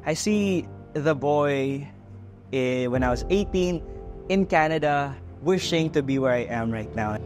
I see the boy when I was 18 in Canada, wishing to be where I am right now.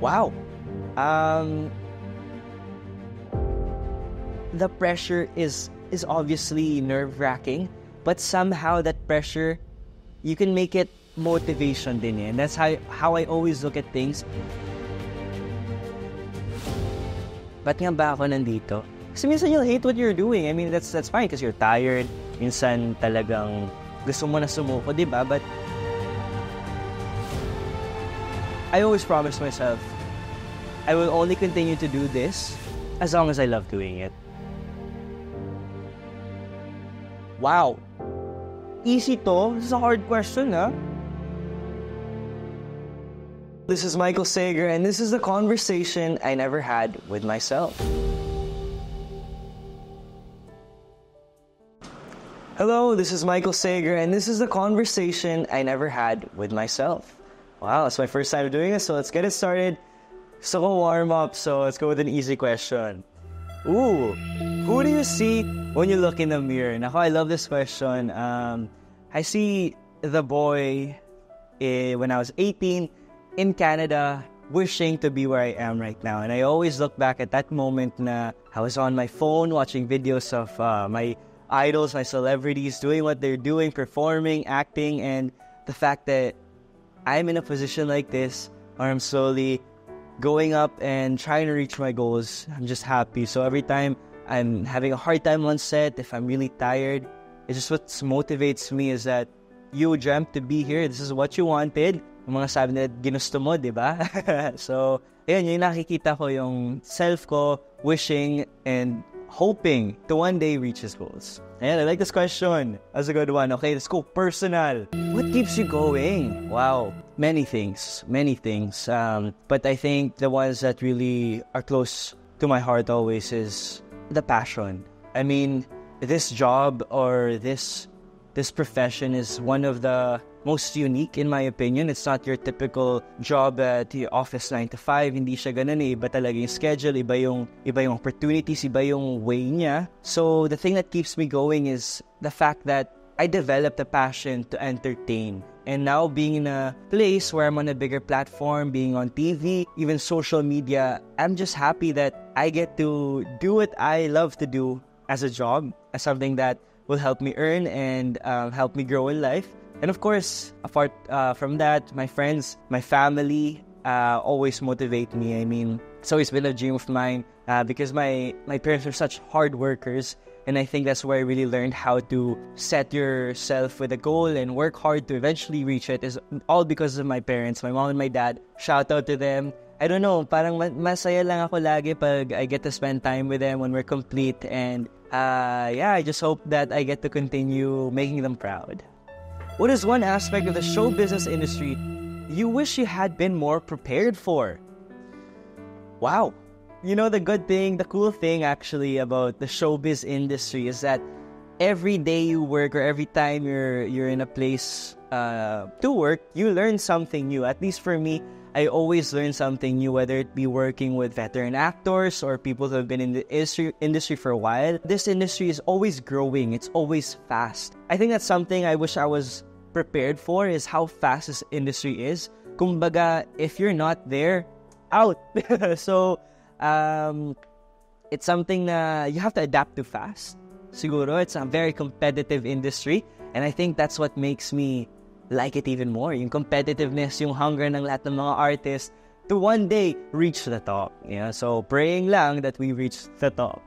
Wow. The pressure is obviously nerve-wracking, but somehow that pressure, you can make it motivation din eh. And that's how I always look at things. Ba't nga ba ako nandito? Kasi minsan you'll hate what you're doing. I mean, that's fine because you're tired. Minsan talagang gusto mo na sumuko, di ba? But I always promise myself, I will only continue to do this as long as I love doing it. Wow. Easy to? This is a hard question, huh? This is Michael Sager, and this is the conversation I never had with myself. Hello, this is Michael Sager, and this is the conversation I never had with myself. Wow, it's my first time doing this, so let's get it started. So go warm up, so let's go with an easy question. Ooh, who do you see when you look in the mirror? Nako, I love this question. I see the boy when I was 18 in Canada, wishing to be where I am right now. And I always look back at that moment na I was on my phone watching videos of my idols, my celebrities, doing what they're doing, performing, acting, and the fact that I'm in a position like this, or I'm slowly going up and trying to reach my goals, I'm just happy. So every time I'm having a hard time on set, if I'm really tired, it's just what motivates me is that you dreamt to be here. This is what you wanted. Yung mga sabi nila, ginusto mo, di ba? So, ayun, yung nakikita ko yung self ko wishing and hoping to one day reach his goals. And I like this question. That's a good one. Okay, let's go personal. What keeps you going? Wow, many things. But I think the ones that really are close to my heart always is the passion. I mean, this job or this profession is one of the most unique in my opinion. It's not your typical job at the office 9 to 5. Hindi siya ganun eh. Iba talaga yung schedule, iba yung opportunities, iba yung way niya. So the thing that keeps me going is the fact that I developed a passion to entertain. And now being in a place where I'm on a bigger platform, being on TV, even social media, I'm just happy that I get to do what I love to do as a job, as something that will help me earn and help me grow in life. And of course, apart from that, my friends, my family always motivate me. I mean, it's always been a dream of mine because my parents are such hard workers. And I think that's where I really learned how to set yourself with a goal and work hard to eventually reach it. Is all because of my parents, my mom and my dad. Shout out to them. I don't know, parang masaya lang ako lagi pag I get to spend time with them when we're complete. And yeah, I just hope that I get to continue making them proud. What is one aspect of the show business industry you wish you had been more prepared for? Wow. You know, the cool thing actually about the showbiz industry is that every day you work or every time you're in a place to work, you learn something new. At least for me, I always learn something new, whether it be working with veteran actors or people who have been in the industry for a while. This industry is always growing. It's always fast. I think that's something I wish I was prepared for, is how fast this industry is. Kumbaga, if you're not there, out. So, it's something na you have to adapt to fast. Siguro, it's a very competitive industry. And I think that's what makes me like it even more. Yung competitiveness, yung hunger ng lahat ng mga artists to one day reach the top. Yeah, so praying lang that we reach the top.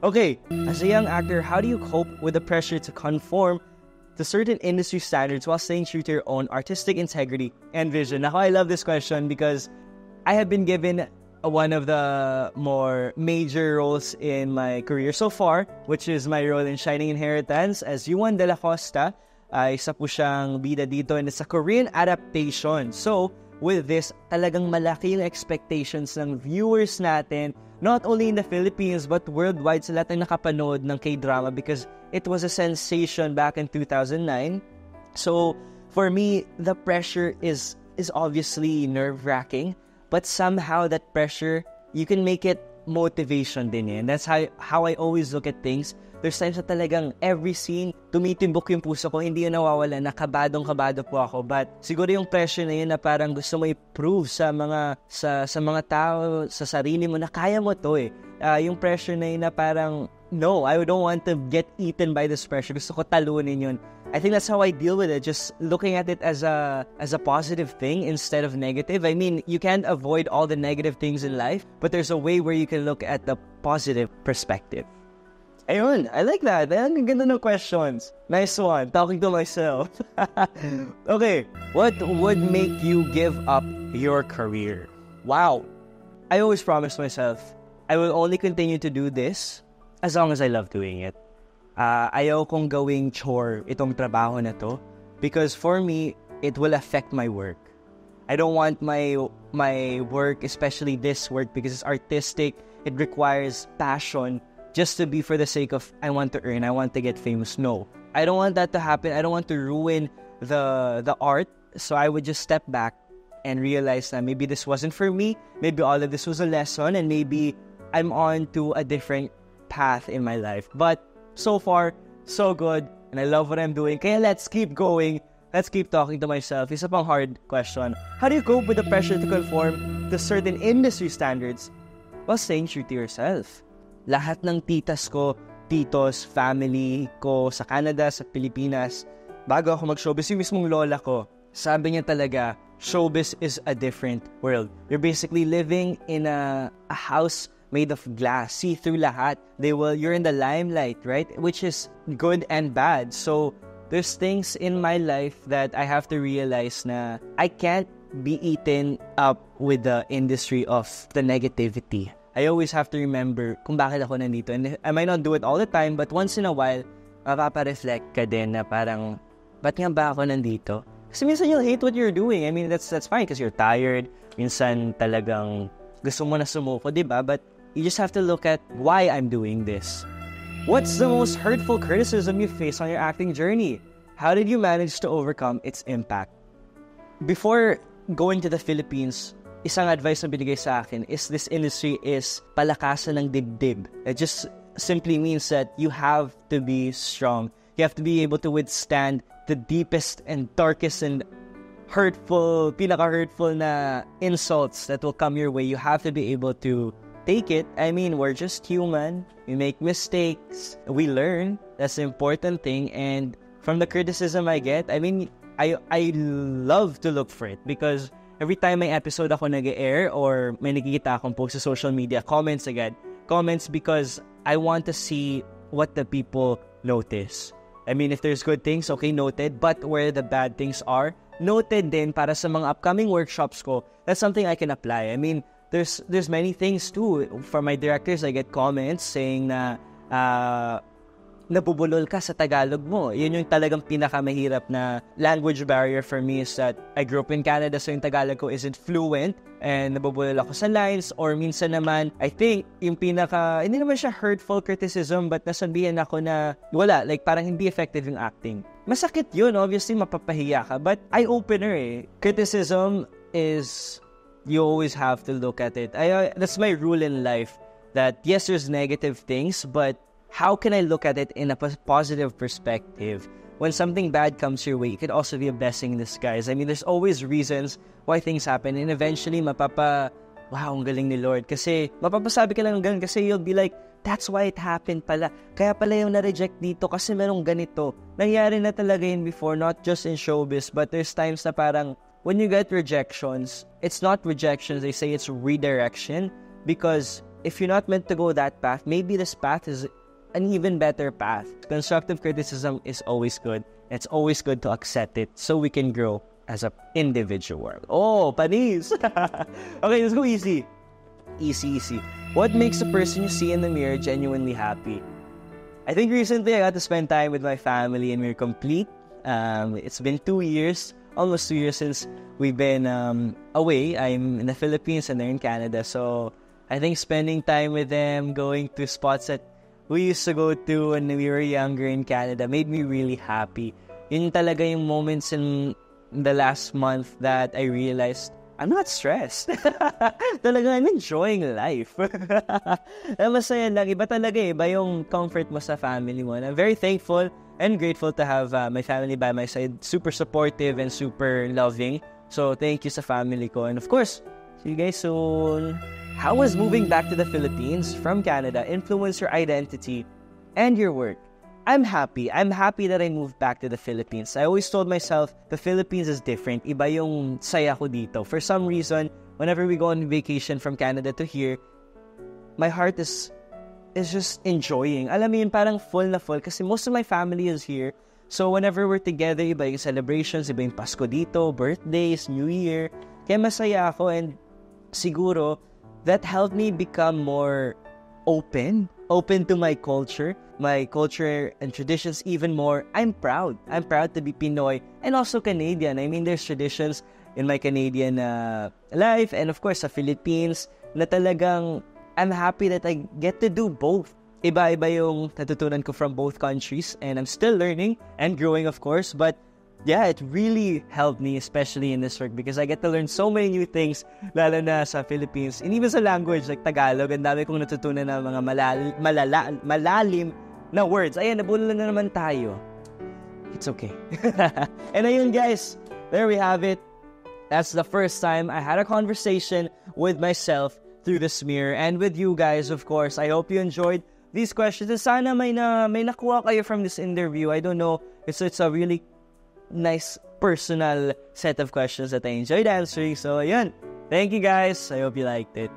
Okay, as a young actor, how do you cope with the pressure to conform to certain industry standards while staying true to your own artistic integrity and vision? Now, I love this question because I have been given one of the more major roles in my career so far, which is my role in Shining Inheritance as Yuan de la Costa. Isa po siyang bida dito, and it's a Korean adaptation. So, with this, talagang malaki yung expectations ng viewers natin, not only in the Philippines, but worldwide sa lahat ng nakapanood ng K-drama because it was a sensation back in 2009. So, for me, the pressure is obviously nerve-wracking, but somehow that pressure, you can make it motivation din eh. And that's how I always look at things. There's times na talagang every scene, tumitimbok yung puso ko, hindi yun nawawala, nakabadong-kabado po ako. But siguro yung pressure na yun na parang gusto mo i-prove sa mga tao, sa sarili mo na kaya mo to eh. Yung pressure na yun na parang, no, I don't want to get eaten by this pressure. Gusto ko talunin yun. I think that's how I deal with it. Just looking at it as a positive thing instead of negative. I mean, you can't avoid all the negative things in life, but there's a way where you can look at the positive perspective. Ayun, I like that. Ang ganda ng questions. Nice one. Talking to myself. Okay, what would make you give up your career? Wow. I always promise myself, I will only continue to do this as long as I love doing it. Ayaw kong gawing chore itong trabaho na to because for me, it will affect my work. I don't want my work, especially this work, because it's artistic, it requires passion just to be for the sake of I want to earn, I want to get famous. No. I don't want that to happen. I don't want to ruin the art. So I would just step back and realize that maybe this wasn't for me. Maybe all of this was a lesson and maybe I'm on to a different path in my life. But so far, so good. And I love what I'm doing. Kaya let's keep going. Let's keep talking to myself. Isa pang hard question. How do you cope with the pressure to conform to certain industry standards while staying true to yourself? Lahat ng titas ko, titos, family ko sa Canada, sa Pilipinas, bago ako mag-showbiz, yung mismong lola ko, sabi niya talaga, showbiz is a different world. You're basically living in a house made of glass, see-through lahat. You're in the limelight, right? Which is good and bad. So, there's things in my life that I have to realize na I can't be eaten up with the industry of the negativity. I always have to remember kung bakit ako nandito. And I might not do it all the time, but once in a while, mapapa-reflect ka din na parang, ba't nga ba ako nandito? Kasi minsan you'll hate what you're doing. I mean, that's fine because you're tired. Minsan talagang gusto mo na sumuko, diba? But you just have to look at why I'm doing this. What's the most hurtful criticism you faced on your acting journey? How did you manage to overcome its impact? Before going to the Philippines, isang advice na binigay sa akin is this industry is palakasan ng dibdib. It just simply means that you have to be strong. You have to be able to withstand the deepest and darkest and hurtful, pinaka-hurtful na insults that will come your way. You have to be able to take it. I mean, we're just human. We make mistakes. We learn. That's the important thing. And from the criticism I get, I mean, I love to look for it because every time may episode ako nag-air or may nakikita akong post sa social media, comments agad. Comments because I want to see what the people notice. I mean, if there's good things, okay, noted. But where the bad things are, noted din para sa mga upcoming workshops ko. That's something I can apply. I mean, there's many things too. For my directors, I get comments saying na nabubulol ka sa Tagalog mo. Yun yung talagang pinakamahirap na language barrier for me is that I grew up in Canada so yung Tagalog ko isn't fluent and nabubulol ako sa lines or minsan naman, I think, yung hindi naman siya hurtful criticism but nasabihan ako na wala, like parang hindi effective yung acting. Masakit yun, obviously mapapahiya ka but eye-opener eh. Criticism is, you always have to look at it. That's my rule in life that yes, there's negative things but how can I look at it in a positive perspective? When something bad comes your way, it could also be a blessing in disguise. I mean, there's always reasons why things happen and eventually wow, ang galing ni Lord. Kasi mapapasabi ka lang ng ganun kasi you'll be like, that's why it happened pala. Kaya pala yung na-reject dito kasi merong ganito. Nangyari na talaga yun before, not just in showbiz, but there's times na parang when you get rejections, it's not rejections, they say it's redirection because if you're not meant to go that path, maybe this path is an even better path. Constructive criticism is always good. It's always good to accept it so we can grow as an individual. Oh, panis! Okay, let's go easy. Easy. What makes the person you see in the mirror genuinely happy? I think recently I got to spend time with my family and we're complete. It's been 2 years, almost 2 years since we've been away. I'm in the Philippines and they're in Canada. So I think spending time with them, going to spots that we used to go to when we were younger in Canada made me really happy. Yun talaga yung moments in the last month that I realized I'm not stressed. Talaga, I'm enjoying life. Masaya lang. Iba talaga eh. Iba yung comfort mo sa family mo. And I'm very thankful and grateful to have my family by my side. Super supportive and super loving. So, thank you sa family ko. And of course, see you guys soon. How was moving back to the Philippines from Canada influence your identity and your work? I'm happy. I'm happy that I moved back to the Philippines. I always told myself, the Philippines is different. Iba yung saya ko dito. For some reason, whenever we go on vacation from Canada to here, my heart is just enjoying. Alam mo yun, parang full na full kasi most of my family is here. So whenever we're together, iba yung celebrations, iba yung Pasko dito, birthdays, New Year. Kaya masaya ako and siguro that helped me become more open to my culture and traditions even more. I'm proud to be Pinoy and also Canadian. I mean, there's traditions in my Canadian life and of course sa Philippines na talagang I'm happy that I get to do both. Iba-iba yung natutunan ko from both countries and I'm still learning and growing of course, but yeah, it really helped me, especially in this work, because I get to learn so many new things, lalo na sa Philippines. And even sa language, like Tagalog, ang dami kong natutunan na mga malalim na words. Ayan, nabulan na naman tayo. It's okay. And ayun guys, there we have it. That's the first time I had a conversation with myself through the Smear. And with you guys, of course. I hope you enjoyed these questions. And sana may nakuha kayo from this interview. I don't know, it's a really nice personal set of questions that I enjoyed answering. So, ayun. Thank you guys. I hope you liked it.